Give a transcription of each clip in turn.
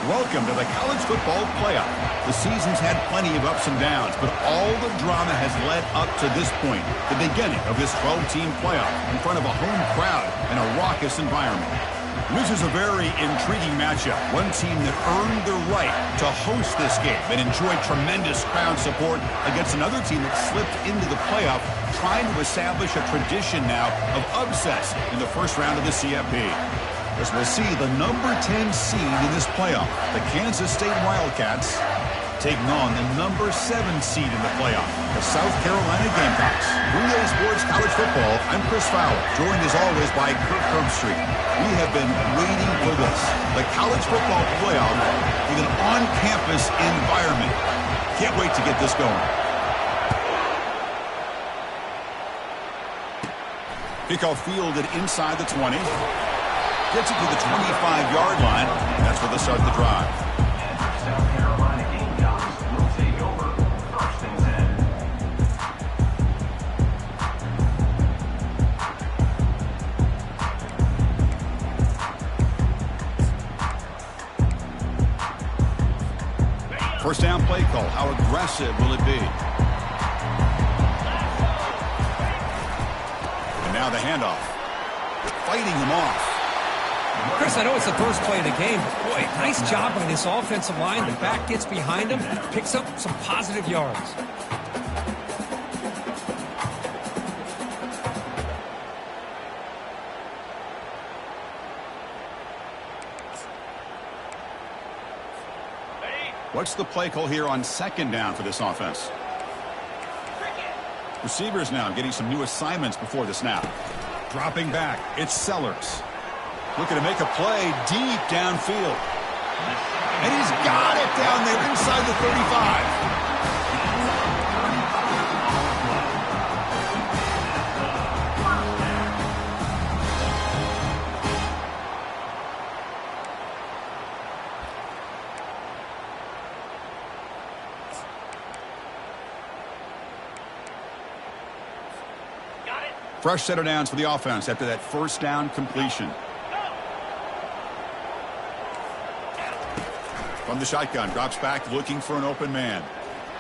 Welcome to the college football playoff. The season's had plenty of ups and downs, but all the drama has led up to this point, the beginning of this 12-team playoff in front of a home crowd and a raucous environment. This is a very intriguing matchup. One team that earned the right to host this game and enjoyed tremendous crowd support against another team that slipped into the playoff, trying to establish a tradition now of upsets in the first round of the CFP. As we'll see the number 10 seed in this playoff, the Kansas State Wildcats, taking on the number 7 seed in the playoff, the South Carolina Gamecocks. 3A Sports College Football, I'm Chris Fowler, joined as always by Kirk Herbstreit. We have been waiting for this, the college football playoff with an on-campus environment. Can't wait to get this going. Kickoff fielded inside the 20. Gets it to the 25-yard line. That's where they start the drive. South Carolina Gamecocks will take over 1st and 10. First down play call. How aggressive will it be? And now the handoff. Fighting them off. Chris, I know it's the first play of the game, but boy, nice job by this offensive line. The back gets behind him, picks up some positive yards. What's the play call here on 2nd down for this offense? Receivers now getting some new assignments before the snap. Dropping back, it's Sellers. Looking to make a play deep downfield. And he's got it down there inside the 35. Fresh set of downs for the offense after that first down completion. From the shotgun, drops back, looking for an open man.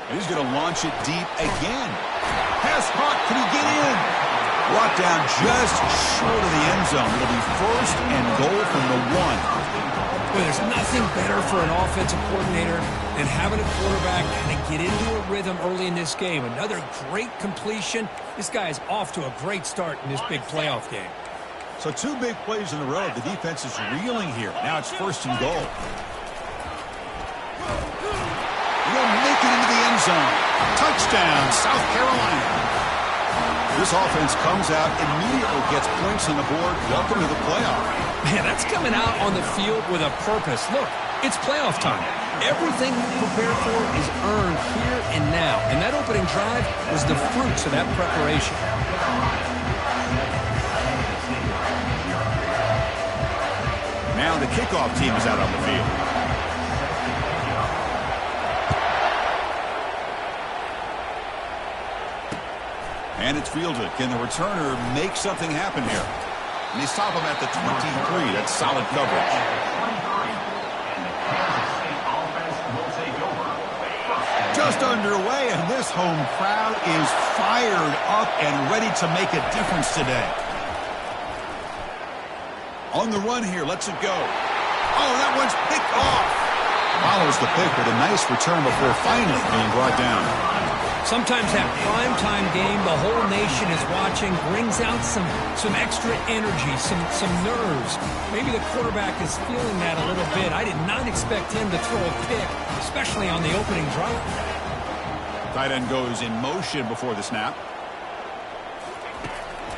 And he's going to launch it deep again. Pass caught. Can he get in? Brought down just short of the end zone. It'll be 1st and goal from the 1. Well, there's nothing better for an offensive coordinator than having a quarterback kind of get into a rhythm early in this game. Another great completion. This guy is off to a great start in this big playoff game. So 2 big plays in a row. The defense is reeling here. Now it's 1st and goal. He'll make it into the end zone. Touchdown, South Carolina. This offense comes out, immediately gets points on the board. Welcome to the playoff. Man, that's coming out on the field with a purpose. Look, it's playoff time. Everything you prepare for is earned here and now. And that opening drive was the fruits of that preparation. Now the kickoff team is out on the field. And it's fielded. Can the returner make something happen here? And they stop him at the 23. That's solid coverage. Just underway, and this home crowd is fired up and ready to make a difference today. On the run here, lets it go. Oh, that one's picked off. Follows the pick with a nice return before finally being brought down. Sometimes that primetime game, the whole nation is watching, brings out some extra energy, some nerves. Maybe the quarterback is feeling that a little bit. I did not expect him to throw a pick, especially on the opening drive. Tight end goes in motion before the snap.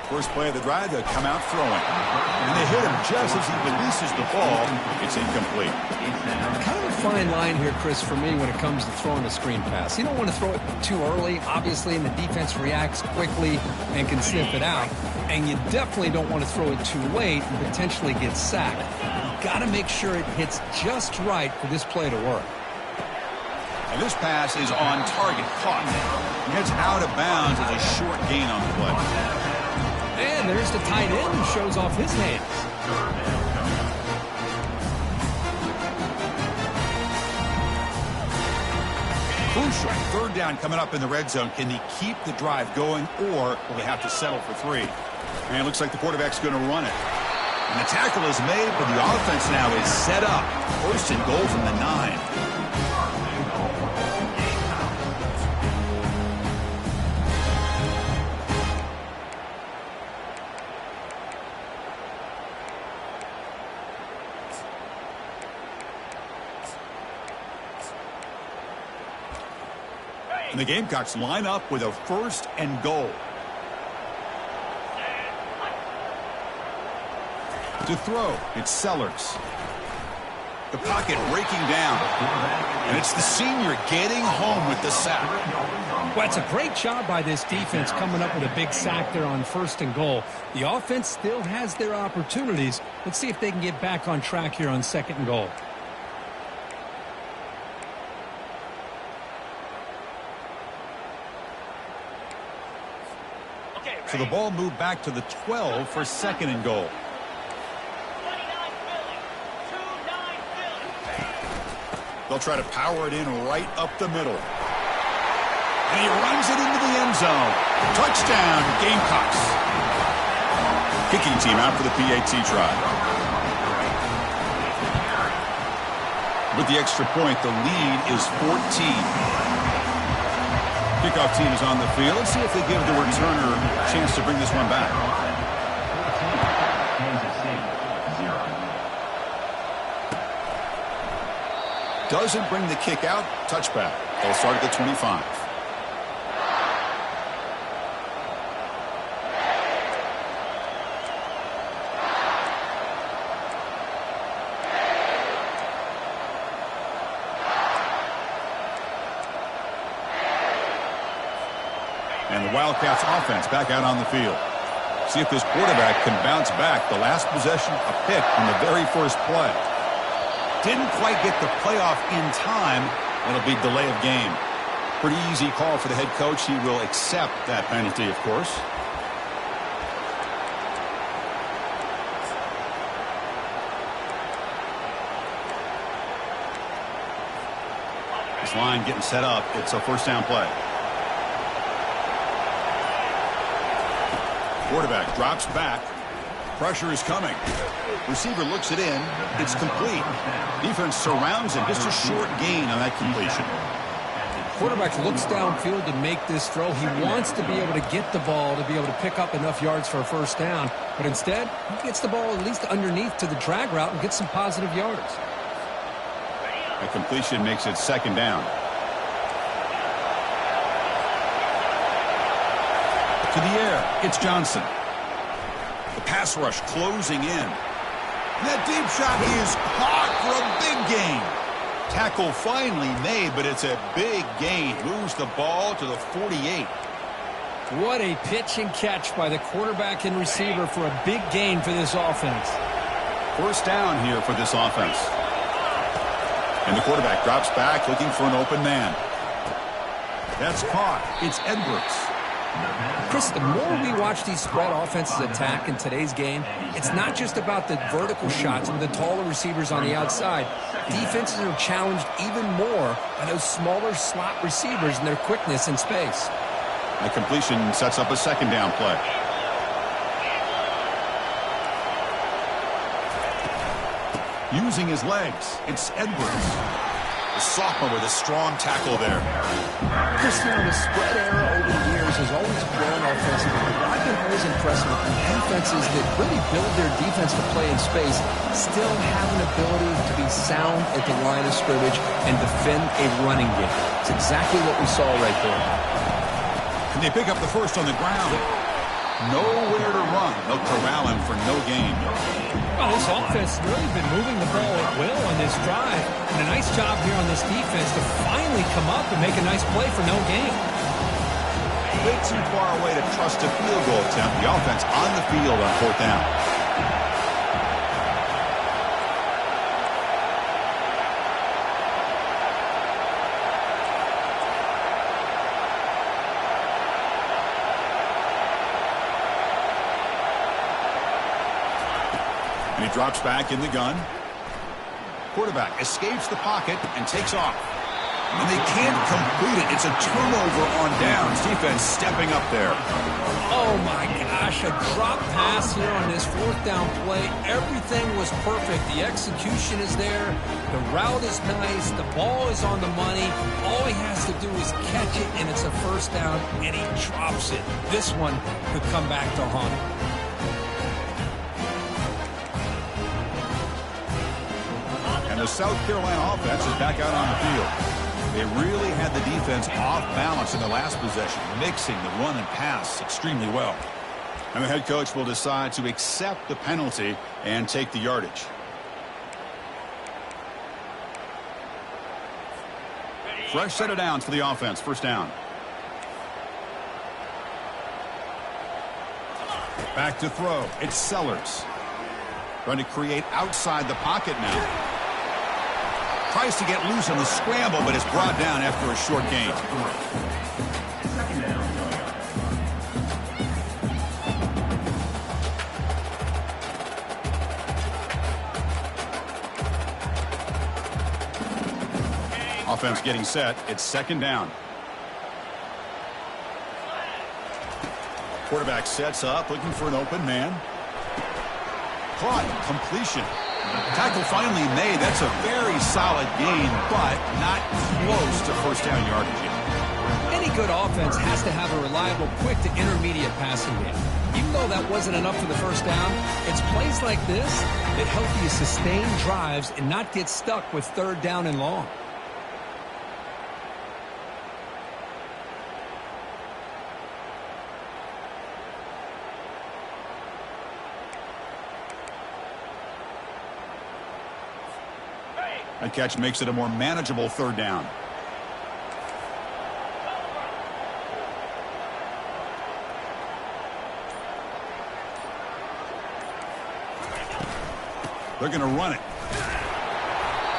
First play of the drive, they'll come out throwing. And they hit him just as he releases the ball. It's incomplete. Kind of a fine line here, Chris, for me when it comes to throwing a screen pass. You don't want to throw it too early, obviously, and the defense reacts quickly and can sniff it out. And you definitely don't want to throw it too late and potentially get sacked. You've got to make sure it hits just right for this play to work. And this pass is on target, caught. He heads out of bounds as a short gain on the play. And there's the tight end who shows off his hands. Crucial. Third down coming up in the red zone. Can they keep the drive going, or will they have to settle for 3? And it looks like the quarterback's going to run it. And the tackle is made, but the offense now is set up. First and goal from the 9. And the Gamecocks line up with a first and goal. To throw, it's Sellers. The pocket breaking down. And it's the senior getting home with the sack. Well, it's a great job by this defense coming up with a big sack there on first and goal. The offense still has their opportunities. Let's see if they can get back on track here on second and goal. So the ball moved back to the 12 for second and goal. They'll try to power it in right up the middle. And he runs it into the end zone. Touchdown, Gamecocks. Kicking team out for the PAT try. With the extra point, the lead is 14. Kickoff team is on the field. Let's see if they give the returner a chance to bring this one back. Doesn't bring the kick out. Touchback. They'll start at the 25. And the Wildcats offense back out on the field. See if this quarterback can bounce back. The last possession, a pick on the very first play. Didn't quite get the playoff in time. It'll be delay of game. Pretty easy call for the head coach. He will accept that penalty, of course. This line getting set up. It's a first down play. Quarterback drops back. Pressure is coming. Receiver looks it in. It's complete. Defense surrounds him. Just a short gain on that completion. Quarterback looks downfield to make this throw. He wants to be able to get the ball to be able to pick up enough yards for a first down. But instead, he gets the ball at least underneath to the drag route and gets some positive yards. That completion makes it second down. To the air, it's Johnson. The pass rush closing in. And that deep shot is caught for a big gain. Tackle finally made, but it's a big gain. Moves the ball to the 48. What a pitch and catch by the quarterback and receiver for a big gain for this offense. First down here for this offense. And the quarterback drops back looking for an open man. That's caught. It's Edwards. Chris, the more we watch these spread offenses attack in today's game, it's not just about the vertical shots with the taller receivers on the outside. Defenses are challenged even more by those smaller slot receivers and their quickness in space. The completion sets up a second down play. Using his legs, it's Edwards. The sophomore with a strong tackle there. Chris, the spread era over the years has always grown offensively. But I've been always impressed with the defenses that really build their defense to play in space, still have an ability to be sound at the line of scrimmage and defend a running game. It's exactly what we saw right there. And they pick up the first on the ground. Nowhere to run. They'll corral him for no gain. Well, this offense has really been moving the ball at will on this drive. And a nice job here on this defense to finally come up and make a nice play for no gain. Way too far away to trust a field goal attempt. The offense on the field on fourth down. And he drops back in the gun. Quarterback escapes the pocket and takes off. And they can't complete it. It's a turnover on downs. Defense stepping up there. Oh, my gosh, a drop pass here on this fourth down play. Everything was perfect. The execution is there. The route is nice. The ball is on the money. All he has to do is catch it, and it's a first down, and he drops it. This one could come back to haunt him. And the South Carolina offense is back out on the field. They really had the defense off balance in the last possession, mixing the run and pass extremely well. And the head coach will decide to accept the penalty and take the yardage. Fresh set of downs for the offense. First down. Back to throw. It's Sellers. Trying to create outside the pocket now. Tries to get loose on the scramble, but is brought down after a short gain. Second down. Offense getting set. It's second down. Quarterback sets up, looking for an open man. Caught. Completion. Tackle finally made. That's a very solid gain, but not close to first down yardage yet. Any good offense has to have a reliable, quick to intermediate passing game. Even though that wasn't enough for the first down, it's plays like this that help you sustain drives and not get stuck with third down and long. That catch makes it a more manageable third down. They're going to run it.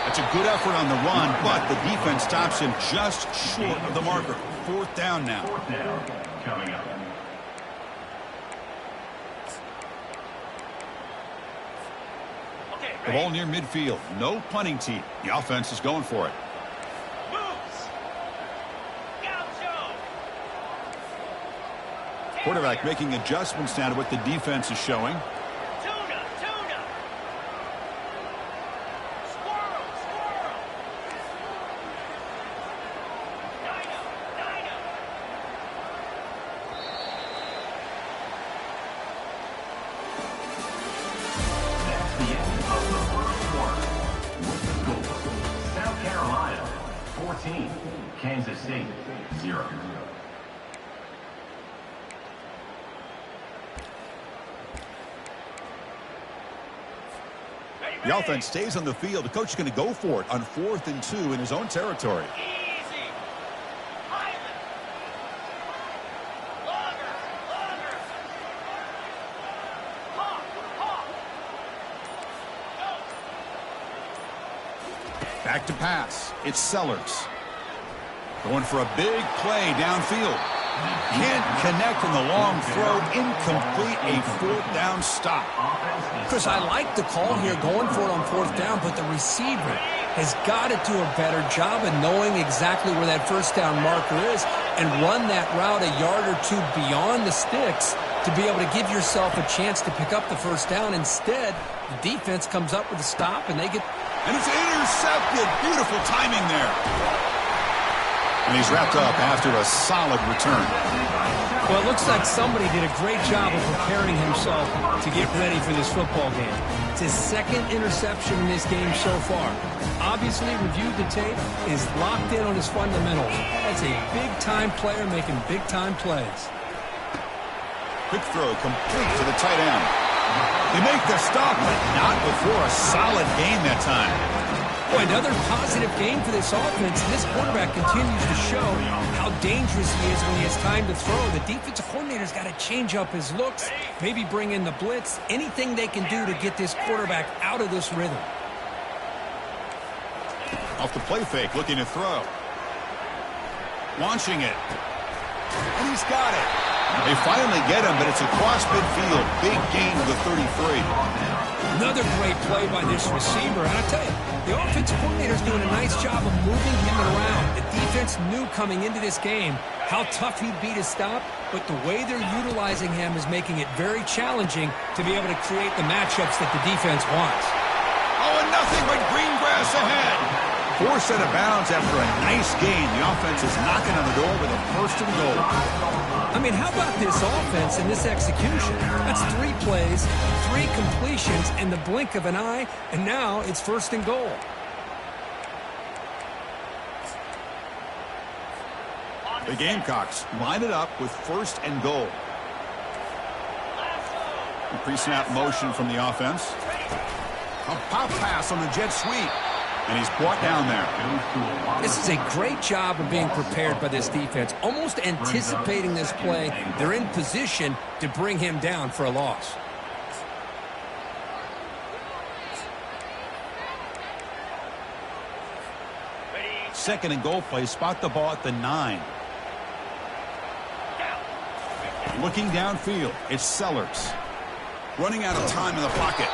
That's a good effort on the run, but the defense stops him just short of the marker. Fourth down now. Fourth down coming up. The ball near midfield. No punting team. The offense is going for it. Quarterback making adjustments now to what the defense is showing. Kstate 0. The offense stays on the field. The coach is going to go for it on 4th and 2 in his own territory. Back to pass. It's Sellers. Going for a big play downfield. Can't connect on the long throw. Incomplete. A fourth down stop. Chris, I like the call here going for it on fourth down, but the receiver has got to do a better job of knowing exactly where that first down marker is and run that route a yard or two beyond the sticks to be able to give yourself a chance to pick up the first down. Instead, the defense comes up with a stop, and they get... And it's intercepted. Beautiful timing there. And he's wrapped up after a solid return. Well, it looks like somebody did a great job of preparing himself to get ready for this football game. It's his second interception in this game so far. Obviously, reviewed the tape, is locked in on his fundamentals. That's a big-time player making big-time plays. Quick throw complete to the tight end. They make the stop, but not before a solid gain that time. Boy, another positive game for this offense. This quarterback continues to show how dangerous he is when he has time to throw. The defensive coordinator's got to change up his looks, maybe bring in the blitz, anything they can do to get this quarterback out of this rhythm. Off the play fake, looking to throw. Launching it. And he's got it. They finally get him, but it's across midfield. Big gain to the 33. Another great play by this receiver. And I tell you, the offensive coordinator is doing a nice job of moving him around. The defense knew coming into this game how tough he'd be to stop, but the way they're utilizing him is making it very challenging to be able to create the matchups that the defense wants. Oh, and nothing but green grass ahead. Forced out of bounds after a nice gain. The offense is knocking on the door with a first and goal. I mean, how about this offense and this execution? That's 3 plays, 3 completions in the blink of an eye, and now it's first and goal. The Gamecocks line it up with first and goal. Pre-snap motion from the offense. A pop pass on the jet sweep. And he's brought down there. This is a great job of being prepared by this defense. Almost anticipating this play. They're in position to bring him down for a loss. Second and goal play. Spot the ball at the 9. Looking downfield. It's Sellers. Running out of time in the pocket.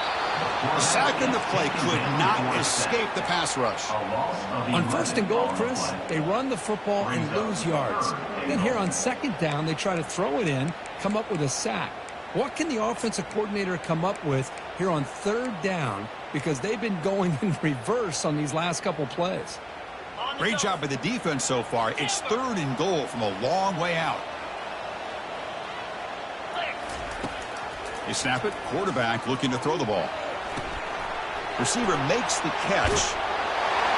The sack in the play could not escape the pass rush. On first and goal, Chris, they run the football and lose yards. Then here on second down, they try to throw it in, come up with a sack. What can the offensive coordinator come up with here on third down? Because they've been going in reverse on these last couple plays. Great job by the defense so far. It's third and goal from a long way out. They snap it. Quarterback looking to throw the ball. Receiver makes the catch.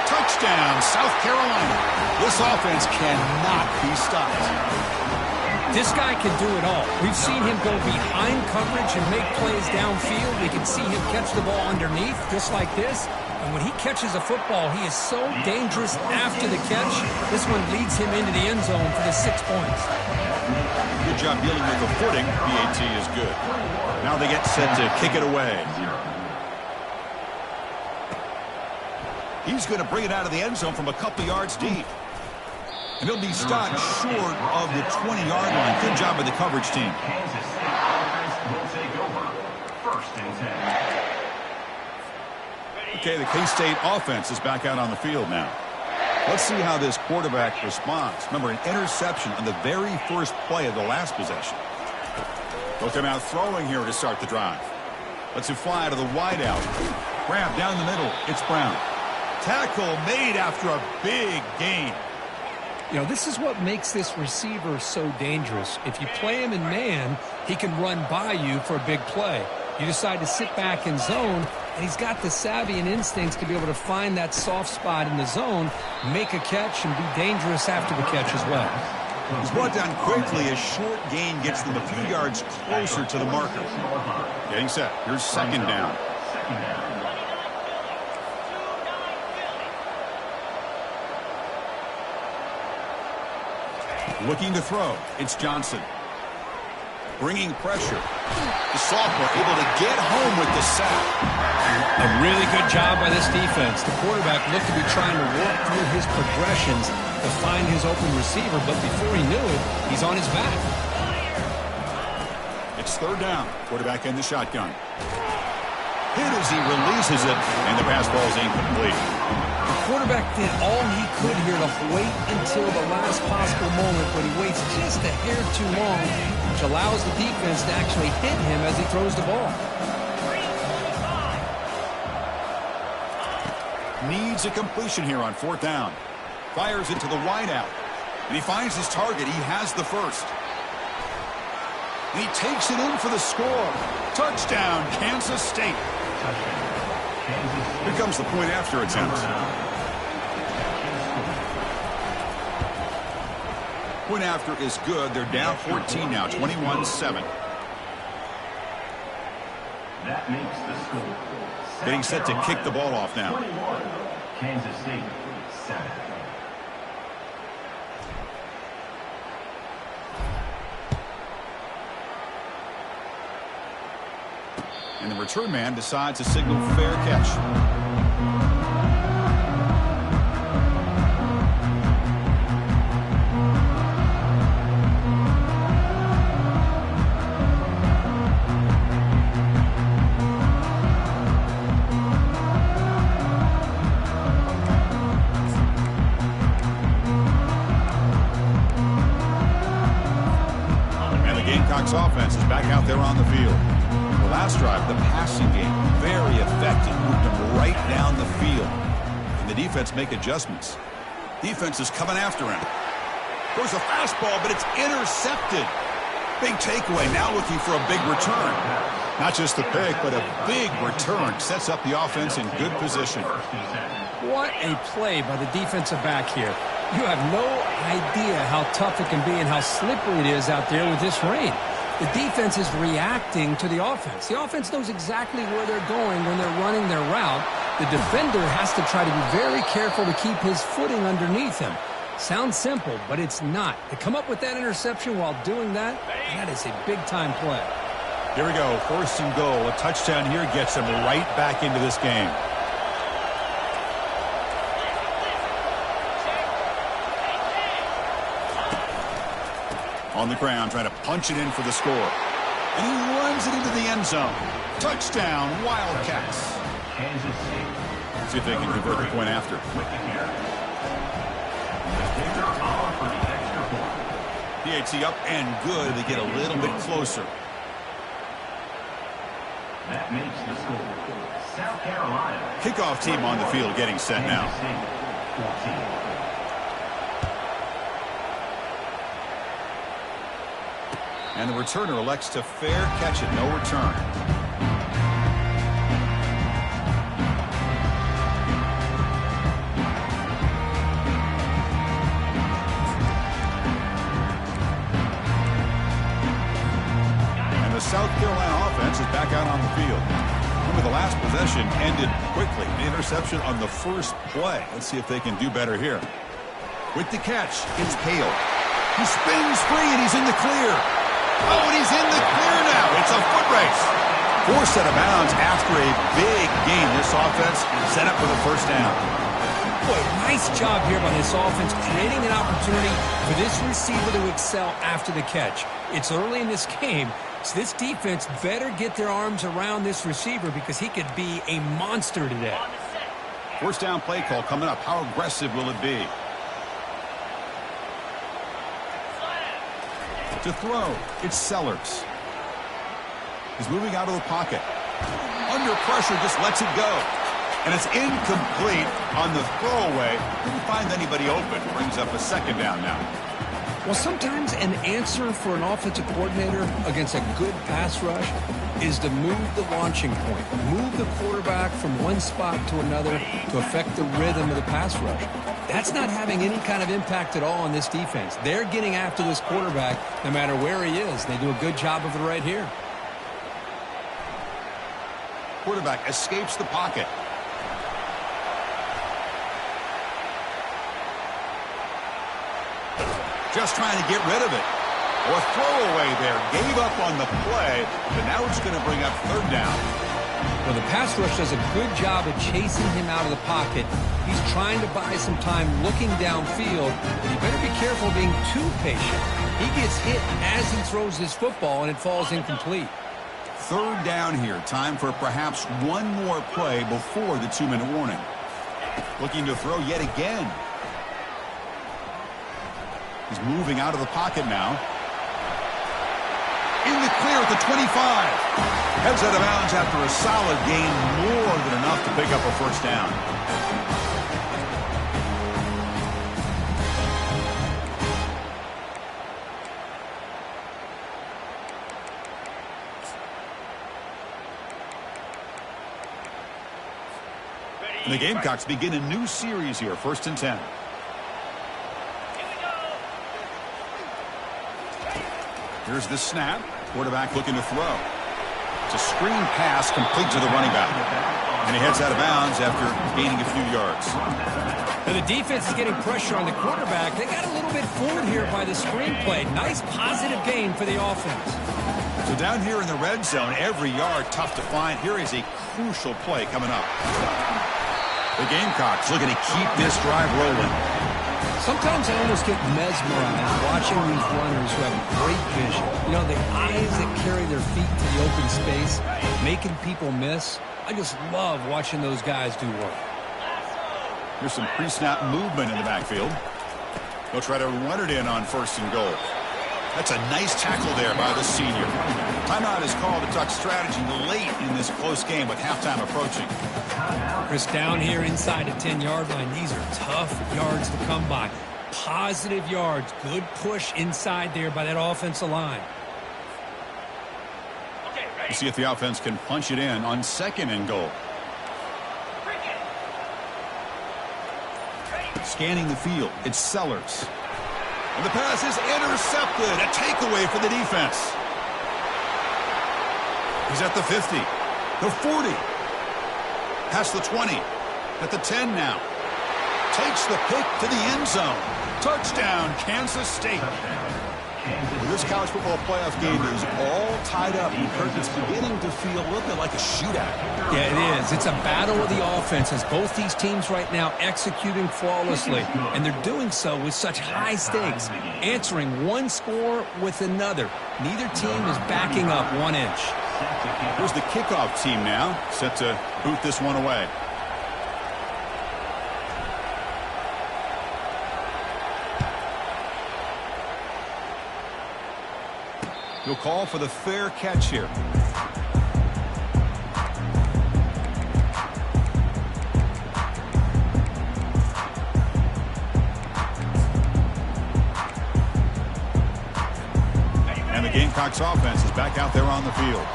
Touchdown, South Carolina. This offense cannot be stopped. This guy can do it all. We've seen him go behind coverage and make plays downfield. We can see him catch the ball underneath, just like this. And when he catches a football, he is so dangerous after the catch. This one leads him into the end zone for the 6 points. Good job dealing with the footing. PAT is good. Now they get set to kick it away. He's going to bring it out of the end zone from a couple yards deep. And he'll be stopped short of the 20-yard line. Good job by the coverage team. Kansas State offense will take over. First and 10. Okay, the K-State offense is back out on the field now. Let's see how this quarterback responds. Remember, an interception on the very first play of the last possession. They'll come out throwing here to start the drive. Lets it fly to the wideout. Grab down the middle. It's Brown. Tackle made after a big gain. You know, this is what makes this receiver so dangerous. If you play him in man, he can run by you for a big play. You decide to sit back in zone, and he's got the savvy and instincts to be able to find that soft spot in the zone, make a catch, and be dangerous after the catch as well. He's brought down quickly. A short gain gets them a few yards closer to the marker. Getting set. Here's second down. Looking to throw. It's Johnson. Bringing pressure. The sophomore able to get home with the sack. A really good job by this defense. The quarterback looked to be trying to work through his progressions to find his open receiver, but before he knew it, he's on his back. It's third down. Quarterback in the shotgun. Hit as he releases it, and the pass ball is incomplete. The quarterback did all he could here to wait until the last possible moment, but he waits just a hair too long, which allows the defense to actually hit him as he throws the ball. Needs a completion here on fourth down. Fires it to the wideout. And he finds his target. He has the first. And he takes it in for the score. Touchdown, Kansas State. Here comes the point after attempt. Point after is good. They're down 14 now, 21-7. That makes the score. Getting set to kick the ball off now. 21. Kansas State 7. And the return man decides to signal fair catch. Gamecocks offense is back out there on the field. The last drive, the passing game, very effective. Moved them right down the field. And the defense make adjustments. Defense is coming after him. Throws a fastball, but it's intercepted. Big takeaway, now looking for a big return. Not just the pick, but a big return. Sets up the offense in good position. What a play by the defensive back here. You have no idea how tough it can be and how slippery it is out there with this rain. The defense is reacting to the offense. The offense knows exactly where they're going when they're running their route. The defender has to try to be very careful to keep his footing underneath him. Sounds simple, but it's not. To come up with that interception while doing that, that is a big-time play. Here we go, 1st and goal. A touchdown here gets him right back into this game. On the ground, trying to punch it in for the score. And he runs it into the end zone. Touchdown, Wildcats. See if they can convert the point after. PAT up and good. They get a little bit closer. That makes the score. South Carolina. Kickoff team on the field getting set now. And the returner elects to fair catch it. No return. South Carolina offense is back out on the field. Remember, the last possession ended quickly. The interception on the first play. Let's see if they can do better here. With the catch, it's Hale. He spins free, and he's in the clear. Oh, and he's in the clear now. It's a foot race. Forced out of bounds after a big gain. This offense set up for the first down. Boy, nice job here by this offense, creating an opportunity for this receiver to excel after the catch. It's early in this game, so this defense better get their arms around this receiver because he could be a monster today. 1st down play call coming up. How aggressive will it be? To throw, it's Sellers. He's moving out of the pocket. Under pressure, just lets it go. And it's incomplete on the throwaway. Didn't find anybody open. Brings up a 2nd down now. Well, sometimes an answer for an offensive coordinator against a good pass rush is to move the launching point. Move the quarterback from one spot to another to affect the rhythm of the pass rush. That's not having any kind of impact at all on this defense. They're getting after this quarterback no matter where he is. They do a good job of it right here. Quarterback escapes the pocket. Just trying to get rid of it. Or throwaway there. Gave up on the play, but now it's going to bring up 3rd down. Well, the pass rush does a good job of chasing him out of the pocket. He's trying to buy some time looking downfield, but you better be careful being too patient. He gets hit as he throws this football, and it falls incomplete. 3rd down here. Time for perhaps one more play before the 2-minute warning. Looking to throw yet again. He's moving out of the pocket now. In the clear at the 25. Heads out of bounds after a solid gain, more than enough to pick up a 1st down. And the Gamecocks begin a new series here, 1st and 10. Here's the snap. Quarterback looking to throw. It's a screen pass complete to the running back. And he heads out of bounds after gaining a few yards. Now the defense is getting pressure on the quarterback. They got a little bit fooled here by the screen play. Nice positive gain for the offense. So down here in the red zone, every yard tough to find. Here is a crucial play coming up. The Gamecocks looking to keep this drive rolling. Sometimes I almost get mesmerized watching these runners who have great vision. You know, the eyes that carry their feet to the open space, making people miss. I just love watching those guys do work. Here's some pre-snap movement in the backfield. They'll try to run it in on 1st and goal. That's a nice tackle there by the senior. Timeout is called to talk strategy late in this close game with halftime approaching. Chris, down here inside the 10-yard line, these are tough yards to come by. Positive yards, good push inside there by that offensive line. We'll see if the offense can punch it in on 2nd and goal. Scanning the field, it's Sellers. And the pass is intercepted. A takeaway for the defense. He's at the 50, the 40, past the 20, at the 10 now. Takes the pick to the end zone. Touchdown, Kansas State. Well, this college football playoff game is all tied up. It's beginning to feel a little bit like a shootout. Yeah, it is. It's a battle of the offenses. Both these teams right now executing flawlessly, and they're doing so with such high stakes, answering one score with another. Neither team is backing up 1 inch. Here's the kickoff team now, set to boot this one away. He'll call for the fair catch here. And the Gamecocks offense is back out there on the field.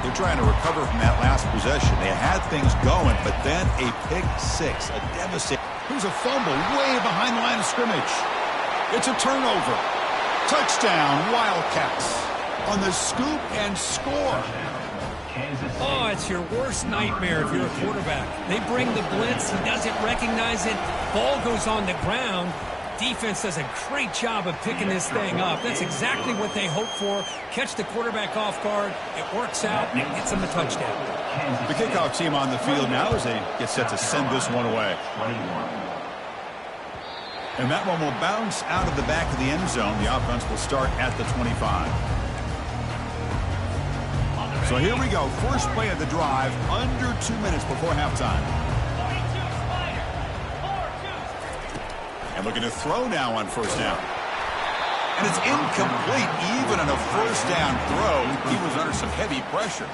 They're trying to recover from that last possession. They had things going, but then a pick six, a devastating. Here's a fumble way behind the line of scrimmage. It's a turnover. Touchdown, Wildcats. On the scoop and score. Oh, it's your worst nightmare if you're a quarterback. They bring the blitz. He doesn't recognize it. Ball goes on the ground. Defense does a great job of picking this thing up. That's exactly what they hope for. Catch the quarterback off guard. It works out, and it gets them a touchdown. The kickoff team on the field now as they get set to send this one away. And that one will bounce out of the back of the end zone. The offense will start at the 25. So here we go. First play of the drive, under 2 minutes before halftime. And looking to throw now on first down. And it's incomplete even on a first down throw. He was under some heavy pressure.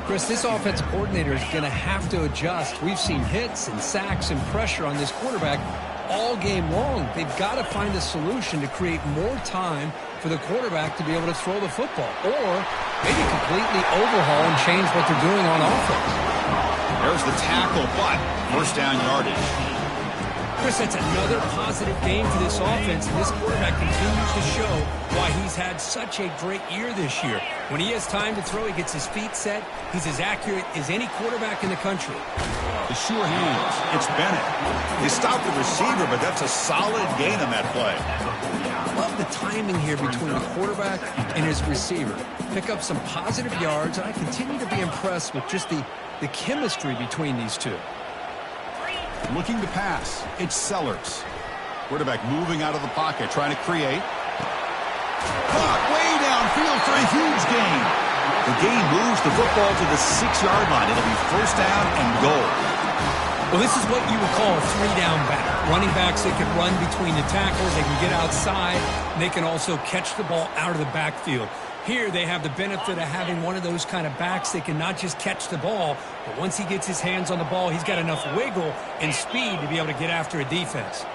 Chris, this offensive coordinator is going to have to adjust. We've seen hits and sacks and pressure on this quarterback all game long. They've got to find a solution to create more time for the quarterback to be able to throw the football, or maybe completely overhaul and change what they're doing on offense. There's the tackle, but first down yardage. Chris, that's another positive game for this offense, and this quarterback continues to show why he's had such a great year this year. When he has time to throw, he gets his feet set. He's as accurate as any quarterback in the country. The sure hands. It's Bennett. He stopped the receiver, but that's a solid gain on that play. Love the timing here between the quarterback and his receiver. Pick up some positive yards, and I continue to be impressed with just the chemistry between these two. Looking to pass. It's Sellers. Quarterback moving out of the pocket, trying to create. Caught way downfield for a huge gain. The gain moves the football to the 6-yard line. It'll be first down and goal. Well, this is what you would call a three-down back. Running backs, they can run between the tackles, they can get outside, and they can also catch the ball out of the backfield. Here, they have the benefit of having one of those kind of backs that can not just catch the ball, but once he gets his hands on the ball, he's got enough wiggle and speed to be able to get after a defense.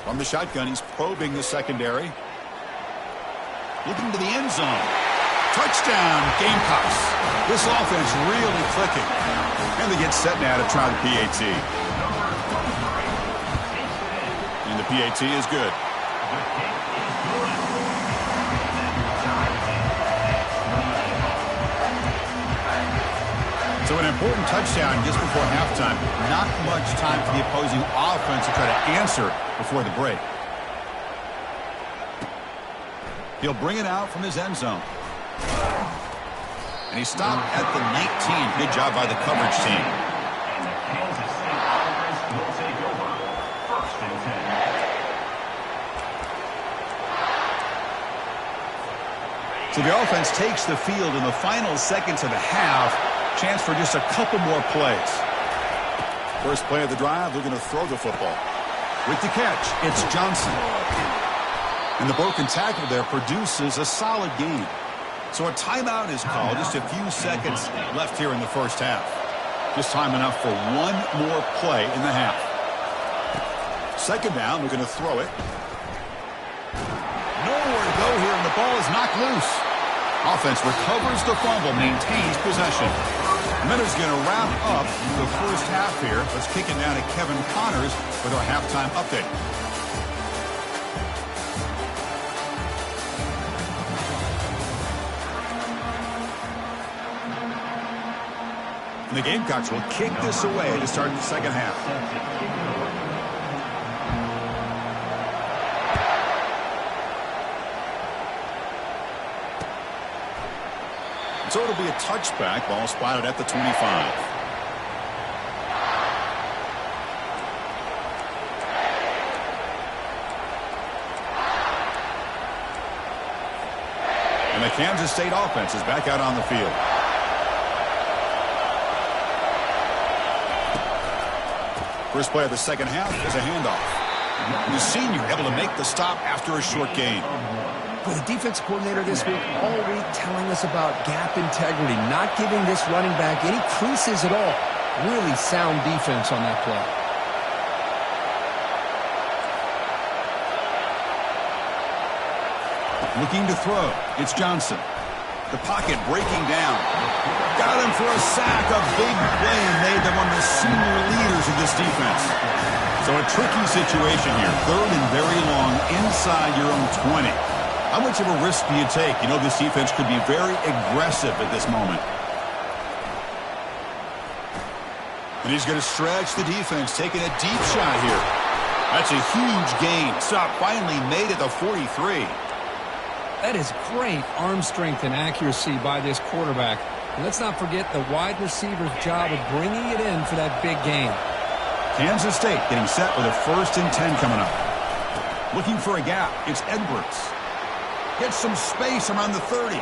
From the shotgun, he's probing the secondary. Looking to the end zone. Touchdown, Gamecocks. This offense really clicking. And they get set now to try the PAT. And the PAT is good. So an important touchdown just before halftime. Not much time for the opposing offense to try to answer before the break. He'll bring it out from his end zone. And he stopped at the 19. Good job by the coverage team. And the Kansas State offense will take over. First and 10. So the offense takes the field in the final seconds of the half. Chance for just a couple more plays. First play of the drive, they're going to throw the football. With the catch, it's Johnson. And the broken tackle there produces a solid gain. So a timeout is called. Just a few seconds left here in the first half. Just time enough for one more play in the half. Second down, we're going to throw it. Nowhere to go here, and the ball is knocked loose. Offense recovers the fumble, maintains possession. Minutes going to wrap up the first half here. Let's kick it down to Kevin Connors with our halftime update. And the Gamecocks will kick this away to start the second half. So it'll be a touchback. Ball spotted at the 25. And the Kansas State offense is back out on the field. First play of the second half is a handoff. The senior able to make the stop after a short gain. Well, the defense coordinator this week all week telling us about gap integrity, not giving this running back any creases at all. Really sound defense on that play. Looking to throw. It's Johnson. The pocket breaking down. Got him for a sack. A big play made them one of the senior leaders of this defense. So a tricky situation here. Third and very long inside your own 20. How much of a risk do you take? You know this defense could be very aggressive at this moment. And he's going to stretch the defense, taking a deep shot here. That's a huge gain. Stop finally made it to 43. That is great arm strength and accuracy by this quarterback. And let's not forget the wide receiver's job of bringing it in for that big gain. Kansas State getting set with a 1st and 10 coming up. Looking for a gap. It's Edwards. Gets some space around the 30.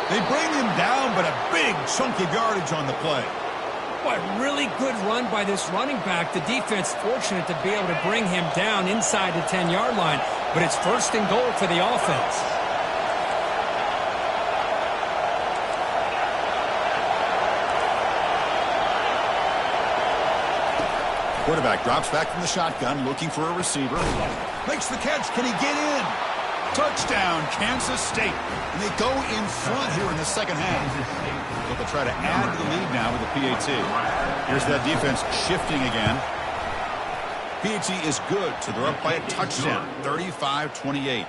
They bring him down, but a big chunk of yardage on the play. What really good run by this running back. The defense fortunate to be able to bring him down inside the 10-yard line, but it's 1st and goal for the offense. Quarterback drops back from the shotgun, looking for a receiver. Makes the catch. Can he get in? Touchdown, Kansas State. And they go in front here in the second half. But they'll try to add to the lead now with the PAT. Here's that defense shifting again. PAT is good, so they're up by a touchdown, 35-28.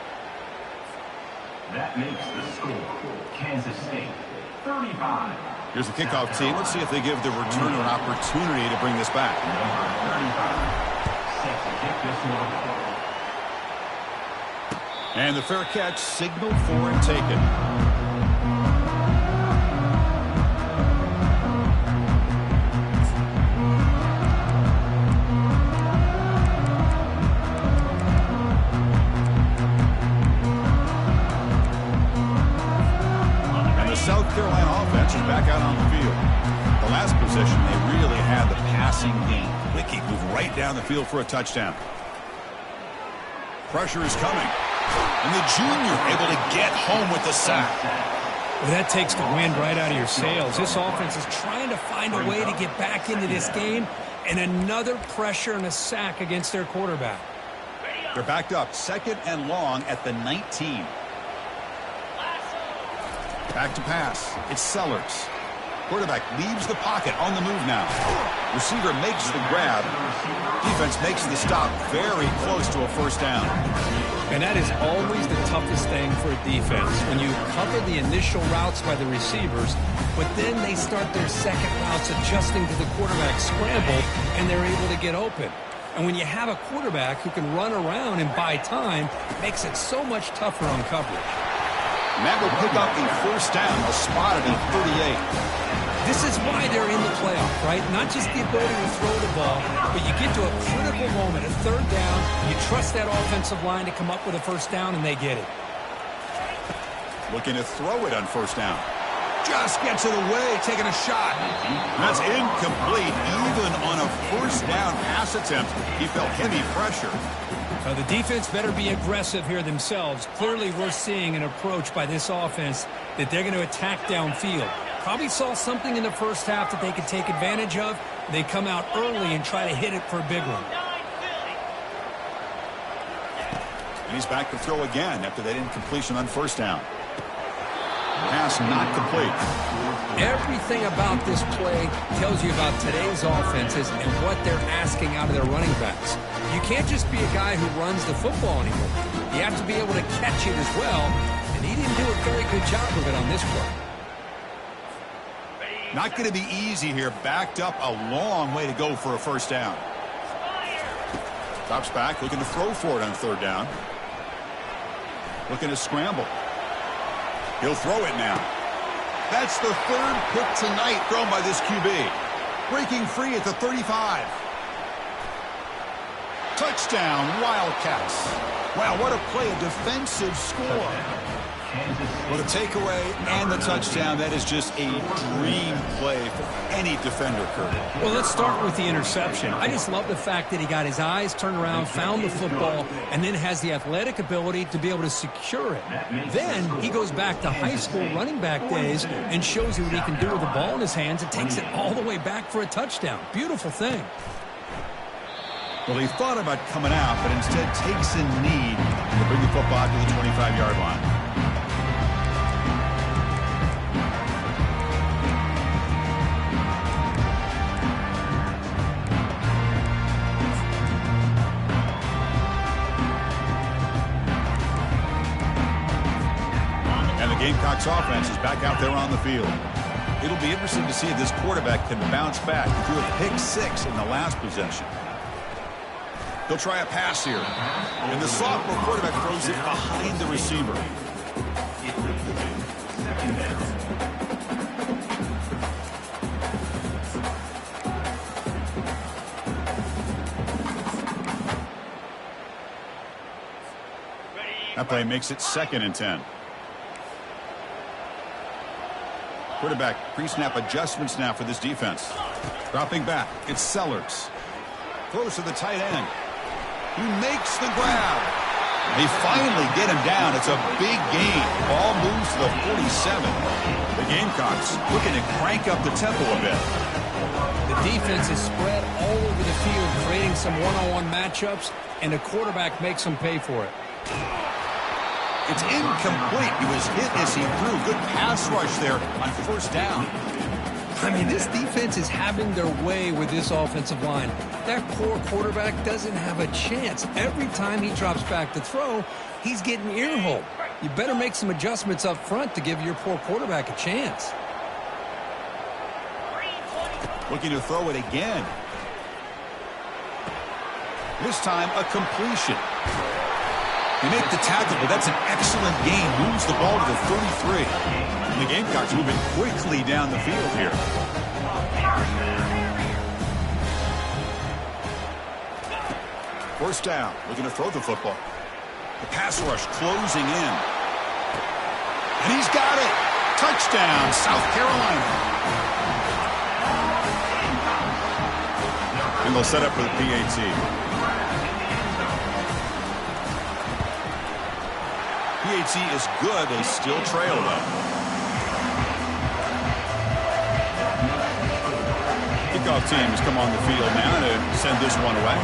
That makes the score Kansas State 35. Here's the kickoff team. Let's see if they give the returner an opportunity to bring this back. Number 35 set to kick this one. And the fair catch signaled for and taken. And the South Carolina offense is back out on the field. The last possession, they really had the passing game. Wiki moved right down the field for a touchdown. Pressure is coming. And the junior able to get home with the sack. Well, that takes the wind right out of your sails. This offense is trying to find a way to get back into this game, and another pressure and a sack against their quarterback. They're backed up, 2nd and long at the 19. Back to pass. It's Sellers. Quarterback leaves the pocket on the move now. Receiver makes the grab. Defense makes the stop very close to a 1st down. And that is always the toughest thing for a defense, when you cover the initial routes by the receivers, but then they start their second routes adjusting to the quarterback scramble, and they're able to get open. And when you have a quarterback who can run around and buy time, it makes it so much tougher on coverage. And that will pick up the 1st down, spotted at 38. This is why they're in the playoff, right? Not just the ability to throw the ball, but you get to a critical moment, a third down, you trust that offensive line to come up with a first down, and they get it. Looking to throw it on first down. Just gets it away, taking a shot. That's incomplete. Even on a first down pass attempt, he felt heavy pressure. The defense better be aggressive here themselves. Clearly, we're seeing an approach by this offense that they're going to attack downfield. Probably saw something in the first half that they could take advantage of. They come out early and try to hit it for a big one. And he's back to throw again after that incompletion on first down. Pass not complete. Everything about this play tells you about today's offenses and what they're asking out of their running backs. You can't just be a guy who runs the football anymore. You have to be able to catch it as well, and he didn't do a very good job of it on this play. Not going to be easy here. Backed up a long way to go for a first down. Drops back, looking to throw for it on third down. Looking to scramble. He'll throw it now. That's the third pick tonight thrown by this QB. Breaking free at the 35. Touchdown, Wildcats. Wow, what a play, a defensive score. Well, the takeaway and the touchdown, that is just a dream play for any defender, Kurt. Well, let's start with the interception. I just love the fact that he got his eyes turned around, found the football, and then has the athletic ability to be able to secure it. Then he goes back to high school running back days and shows you what he can do with the ball in his hands and takes it all the way back for a touchdown. Beautiful thing. Well, he thought about coming out, but instead takes a knee to bring the football to the 25-yard line. Gamecocks offense is back out there on the field. It'll be interesting to see if this quarterback can bounce back. He threw a pick six in the last possession. He'll try a pass here. And the sophomore quarterback throws it behind the receiver. That play makes it 2nd and 10. Quarterback pre-snap adjustments now for this defense. Dropping back, it's Sellers. Throws to the tight end. He makes the grab. They finally get him down. It's a big gain. Ball moves to the 47. The Gamecocks looking to crank up the tempo a bit. The defense is spread all over the field, creating some one-on-one matchups, and the quarterback makes them pay for it. It's incomplete. He was hit as he threw. Good pass rush there on first down. I mean, this defense is having their way with this offensive line. That poor quarterback doesn't have a chance. Every time he drops back to throw, he's getting ear-holed. You better make some adjustments up front to give your poor quarterback a chance. Looking to throw it again. This time, a completion. They make the tackle, but that's an excellent gain. Moves the ball to the 33. And the Gamecocks moving quickly down the field here. First down, looking to throw the football. The pass rush closing in. And he's got it. Touchdown, South Carolina. And they'll set up for the PAT. PAT is good. They still trail, though. Kickoff team has come on the field now to send this one away.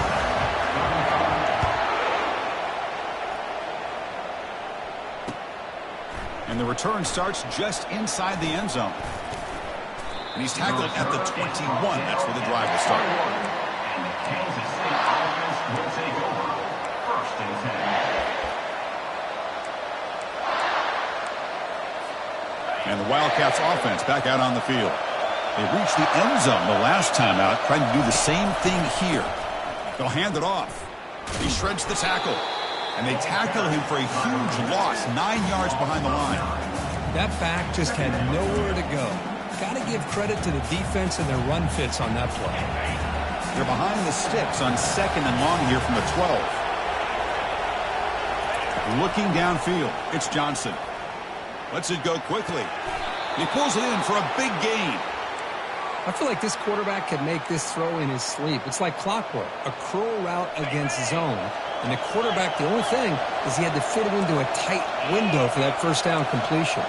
And the return starts just inside the end zone. And he's tackled at the 21. That's where the drive will start. And the Kansas City offense will take over. 1st and 10. And the Wildcats offense back out on the field. They reached the end zone the last time out, trying to do the same thing here. They'll hand it off. He shreds the tackle. And they tackle him for a huge loss, 9 yards behind the line. That back just had nowhere to go. got to give credit to the defense and their run fits on that play. They're behind the sticks on 2nd and long here from the 12. Looking downfield, it's Johnson. Lets it go quickly. He pulls it in for a big gain. I feel like this quarterback could make this throw in his sleep. It's like clockwork, a curl route against zone. And the quarterback, the only thing is he had to fit it into a tight window for that first down completion.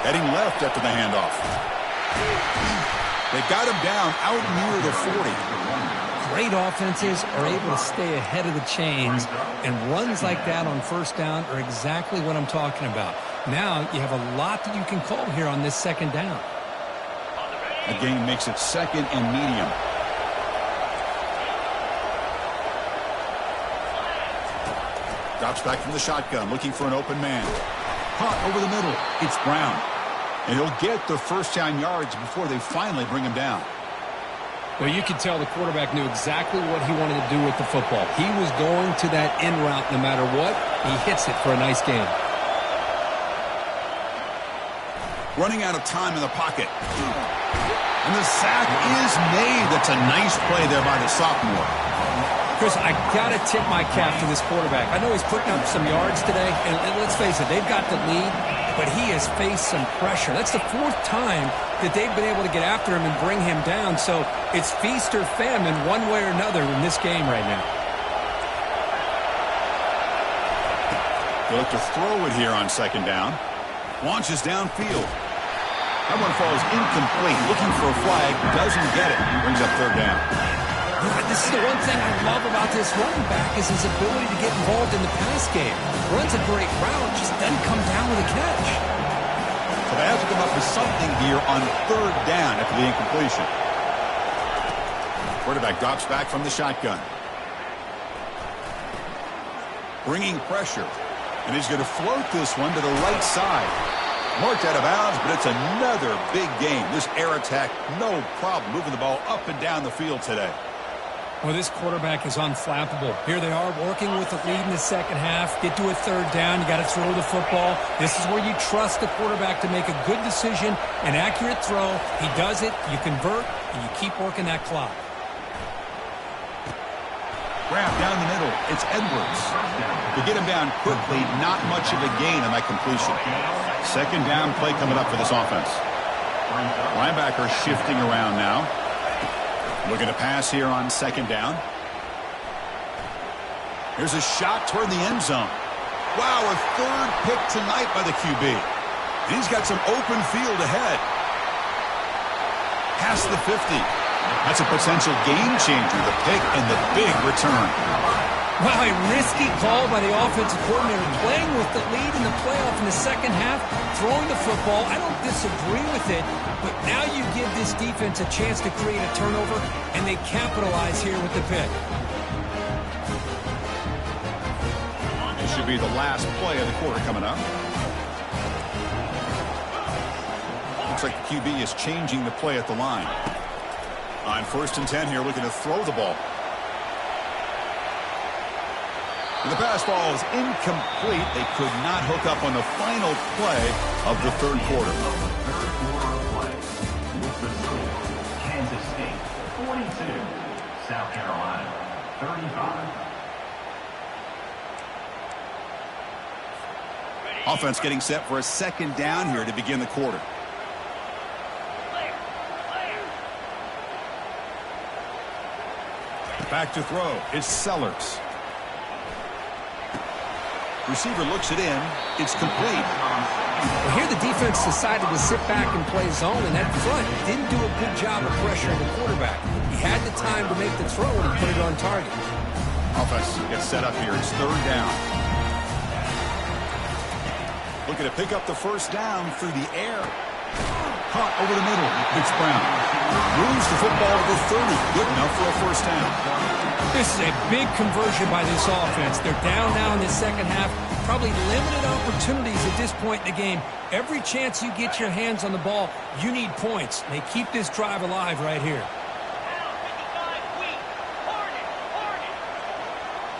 Heading left after the handoff. They got him down out near the 40. Great offenses are able to stay ahead of the chains, and runs like that on first down are exactly what I'm talking about. Now you have a lot that you can call here on this 2nd down. The game makes it 2nd and medium. Drops back from the shotgun, looking for an open man. Caught over the middle. It's Brown. And he'll get the first down yards before they finally bring him down. Well, you could tell the quarterback knew exactly what he wanted to do with the football. He was going to that in route no matter what. He hits it for a nice gain. Running out of time in the pocket. And the sack is made. That's a nice play there by the sophomore. Chris, I got to tip my cap to this quarterback. I know he's putting up some yards today, and let's face it, they've got the lead, but he has faced some pressure. That's the 4th time that they've been able to get after him and bring him down, so it's feast or famine one way or another in this game right now. They look to throw it here on 2nd down. Launches downfield. That one falls incomplete. Looking for a flag. Doesn't get it. Brings up 3rd down. This is the one thing I love about this running back is his ability to get involved in the pass game. Runs a great route, just doesn't come down with a catch. So they have to come up with something here on 3rd down after the incompletion. Quarterback drops back from the shotgun. Bringing pressure. And he's going to float this one to the right side. Marked out of bounds, but it's another big game. This air attack, no problem moving the ball up and down the field today. Well, this quarterback is unflappable. Here they are working with the lead in the 2nd half. Get to a 3rd down. You got to throw the football. This is where you trust the quarterback to make a good decision, an accurate throw. He does it, you convert, and you keep working that clock. Grab down the middle. It's Edwards. To get him down quickly, not much of a gain on that completion. 2nd down play coming up for this offense. Linebacker shifting around now. Looking to pass here on 2nd down. Here's a shot toward the end zone. Wow, a 3rd pick tonight by the QB. And he's got some open field ahead. Past the 50. That's a potential game changer, the pick and the big return. Wow, a risky call by the offensive coordinator, playing with the lead in the playoff in the 2nd half, throwing the football. I don't disagree with it, but now you give this defense a chance to create a turnover, and they capitalize here with the pick. This should be the last play of the quarter coming up. Looks like the QB is changing the play at the line. On 1st and 10 here, looking to throw the ball. And the pass ball is incomplete. They could not hook up on the final play of the 3rd quarter. Kansas State 42, South Carolina 35. Offense getting set for a 2nd down here to begin the quarter. Back to throw. It's Sellers. Receiver looks it in. It's complete. Well, here the defense decided to sit back and play zone, and that front didn't do a good job of pressuring the quarterback. He had the time to make the throw, and he put it on target. Offense gets set up here. It's 3rd down. Looking to pick up the first down through the air. Caught over the middle. It's Brown. Moves the football to the 30. Good enough for a first down. This is a big conversion by this offense. They're down now in the 2nd half. Probably limited opportunities at this point in the game. Every chance you get your hands on the ball, you need points. They keep this drive alive right here.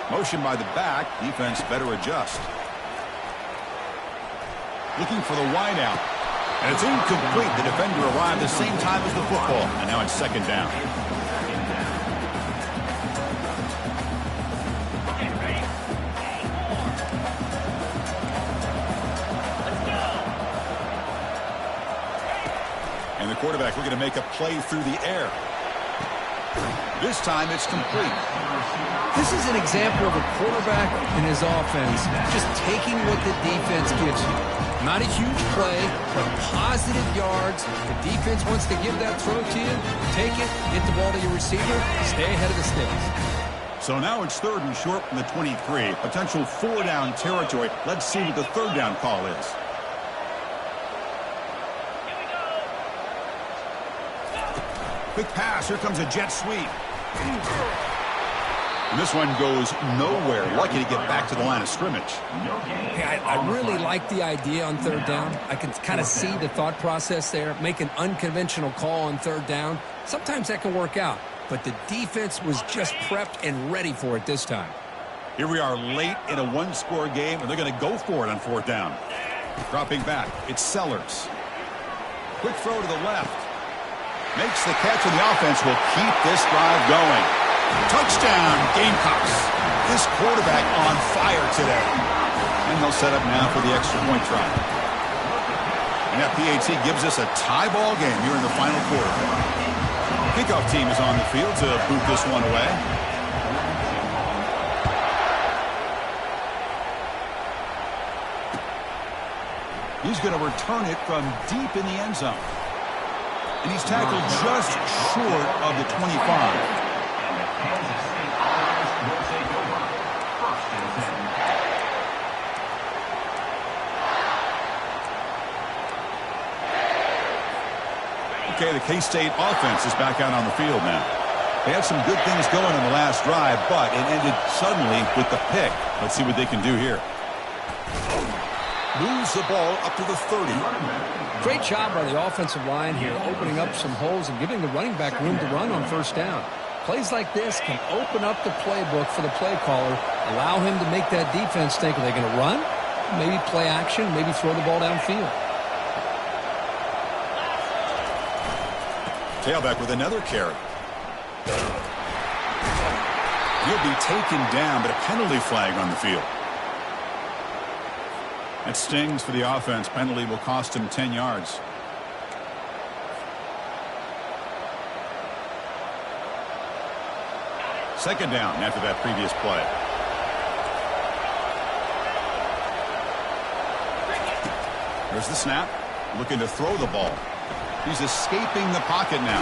Motion by the back. Defense better adjust. looking for the wide out. And it's incomplete. The defender arrived the same time as the football. And now it's second down. And the quarterback looking to make a play through the air. This time it's complete. This is an example of a quarterback and his offense just taking what the defense gives you. Not a huge play, but positive yards. The defense wants to give that throw to you. Take it, get the ball to your receiver, stay ahead of the sticks. So now it's 3rd and short from the 23. Potential 4-down territory. Let's see what the 3rd down call is. Quick pass. Here comes a jet sweep. And this one goes nowhere. Lucky to get back to the line of scrimmage. Hey, I really like the idea on 3rd down. I can kind of see the thought process there. Make an unconventional call on 3rd down. Sometimes that can work out. But the defense was just prepped and ready for it this time. Here we are late in a one-score game, and they're going to go for it on 4th down. Dropping back, it's Sellers. Quick throw to the left. Makes the catch, and the offense will keep this drive going. Touchdown, Gamecocks. This quarterback on fire today. And they'll set up now for the extra point try. And that PAT gives us a tie ball game here in the final quarter. Kickoff team is on the field to boot this one away. He's going to return it from deep in the end zone. And he's tackled just short of the 25. Kansas State offense will take over. 1st and 10. Okay, the K-State offense is back out on the field now. They had some good things going on the last drive, but it ended suddenly with the pick. Let's see what they can do here. Moves the ball up to the 30. Great job by the offensive line here, opening up some holes and giving the running back room to run on 1st down. Plays like this can open up the playbook for the play caller, allow him to make that defense think, are they going to run? Maybe play action, maybe throw the ball downfield. Tailback with another carry. He'll be taken down, but a penalty flag on the field. That stings for the offense. Penalty will cost him 10 yards. Second down after that previous play. There's the snap. Looking to throw the ball. He's escaping the pocket now.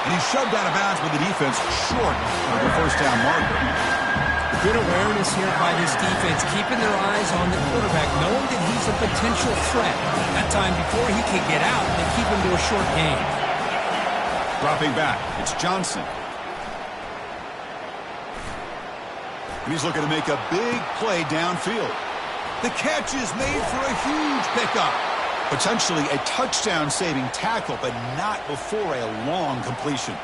And he's shoved out of bounds with the defense short of the 1st down marker. Good awareness here by this defense, keeping their eyes on the quarterback, knowing that he's a potential threat. That time before he can get out, they keep him to a short gain. Dropping back, it's Johnson. And he's looking to make a big play downfield. The catch is made for a huge pickup. Potentially a touchdown-saving tackle, but not before a long completion.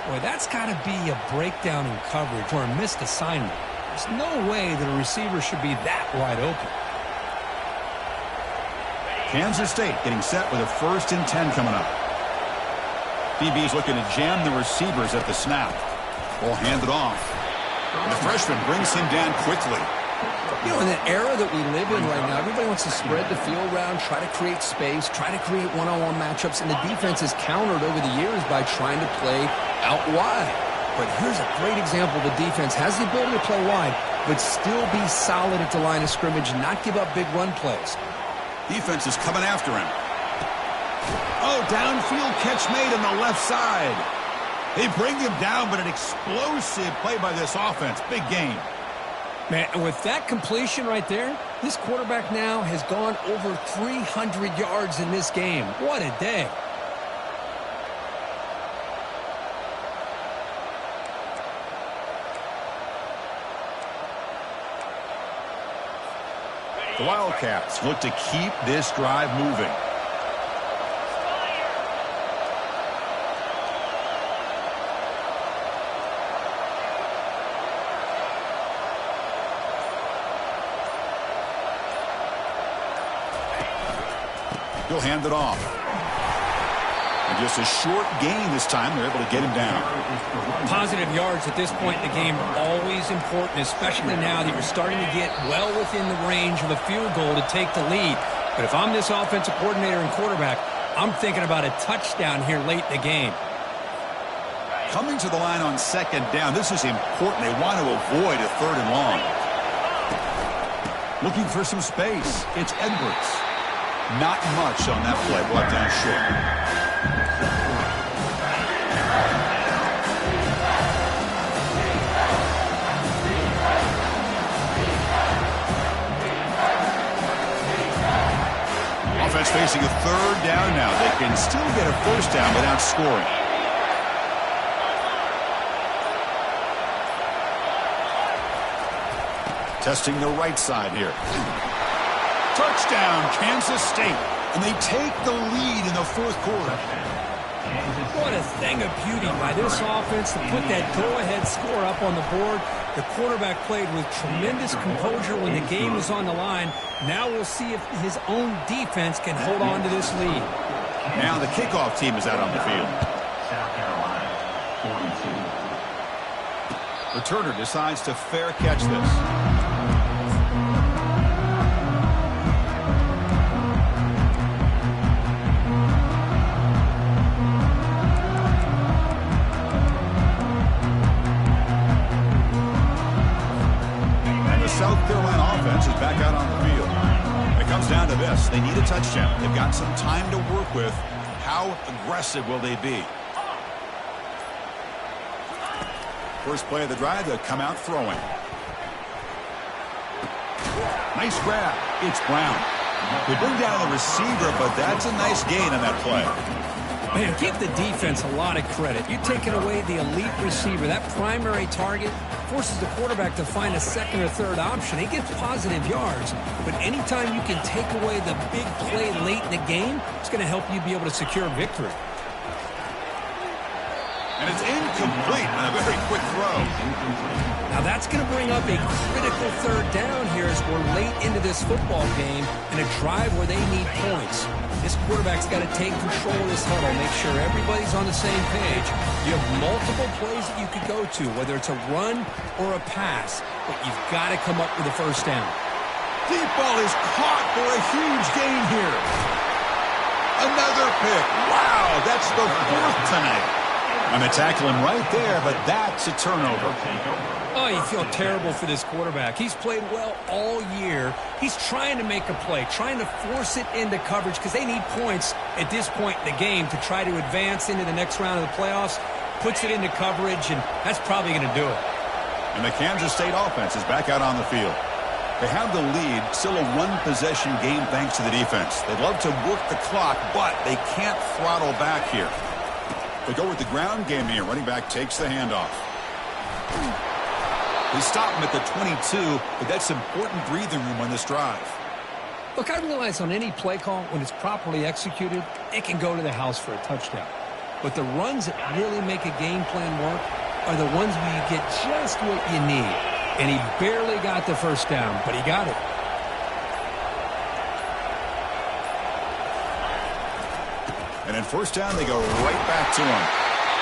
Boy, that's got to be a breakdown in coverage or a missed assignment. There's no way that a receiver should be that wide open. Kansas State getting set with a 1st and 10 coming up. DB's looking to jam the receivers at the snap. Ball handed off. And the freshman brings him down quickly. You know, in the era that we live in right now, everybody wants to spread the field around, try to create space, try to create one-on-one matchups, and the defense has countered over the years by trying to play out wide. But here's a great example. The defense has the ability to play wide, but still be solid at the line of scrimmage, not give up big run plays. Defense is coming after him. Oh, downfield catch made on the left side. They bring him down, but an explosive play by this offense. Big game. Man, with that completion right there, this quarterback now has gone over 300 yards in this game. What a day. The Wildcats look to keep this drive moving. He'll hand it off. And just a short gain this time. They're able to get him down. Positive yards at this point in the game are always important, especially now that you're starting to get well within the range of a field goal to take the lead. But if I'm this offensive coordinator and quarterback, I'm thinking about a touchdown here late in the game. Coming to the line on second down, this is important. They want to avoid a 3rd and long. Looking for some space. It's Edwards. Not much on that play. Brought down short. Offense facing a 3rd down now. They can still get a 1st down without scoring. Testing the right side here. Touchdown, Kansas State. And they take the lead in the 4th quarter. What a thing of beauty by this offense to put that go-ahead score up on the board. The quarterback played with tremendous composure when the game was on the line. Now we'll see if his own defense can hold on to this lead. Now the kickoff team is out on the field. South Carolina, 42. Returner decides to fair catch this. South Carolina offense is back out on the field. It comes down to this. They need a touchdown. They've got some time to work with. How aggressive will they be? First play of the drive, they'll come out throwing. Nice grab. It's Brown. They bring down the receiver, but that's a nice gain on that play. Man, give the defense a lot of credit. You're taking away the elite receiver. That primary target forces the quarterback to find a 2nd or 3rd option. He gets positive yards, but anytime you can take away the big play late in the game, it's going to help you be able to secure victory. And it's incomplete on a very quick throw. Now that's going to bring up a critical 3rd down here as we're late into this football game in a drive where they need points. This quarterback's got to take control of this huddle, make sure everybody's on the same page. You have multiple plays that you could go to, whether it's a run or a pass, but you've got to come up with a 1st down. Deep ball is caught for a huge gain here. Another pick. Wow, that's the 4th tonight. And they tackle him right there, but that's a turnover. Oh, you feel terrible for this quarterback. He's played well all year. He's trying to make a play, trying to force it into coverage because they need points at this point in the game to try to advance into the next round of the playoffs. Puts it into coverage, and that's probably going to do it. And the Kansas State offense is back out on the field. They have the lead, still a one-possession game thanks to the defense. They love to work the clock, but they can't throttle back here. They go with the ground game here. Running back takes the handoff. They stop him at the 22, but that's important breathing room on this drive. Look, I realize on any play call, when it's properly executed, it can go to the house for a touchdown. But the runs that really make a game plan work are the ones where you get just what you need. And he barely got the 1st down, but he got it. And in 1st down, they go right back to him.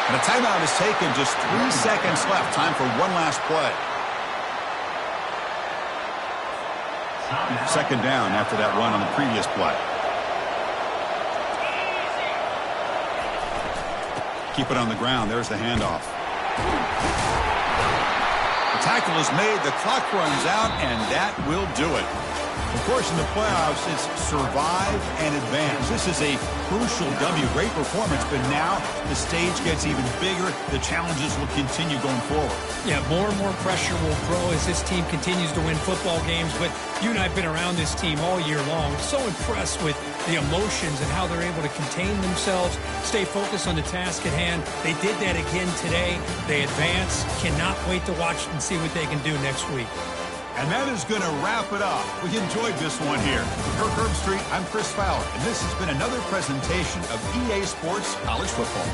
And a timeout is taken, just 3 seconds left. Time for one last play. 2nd down after that run on the previous play. Keep it on the ground. There's the handoff. The tackle is made. The clock runs out, and that will do it. Of course, in the playoffs, it's survive and advance. This is a crucial W. Great performance, but now the stage gets even bigger. The challenges will continue going forward. Yeah, more and more pressure will grow as this team continues to win football games. But you and I have been around this team all year long. So impressed with the emotions and how they're able to contain themselves, stay focused on the task at hand. They did that again today. They advance. Cannot wait to watch and see what they can do next week. And that is going to wrap it up. We enjoyed this one here. For Kirk Herbstreit, I'm Chris Fowler, and this has been another presentation of EA Sports College Football.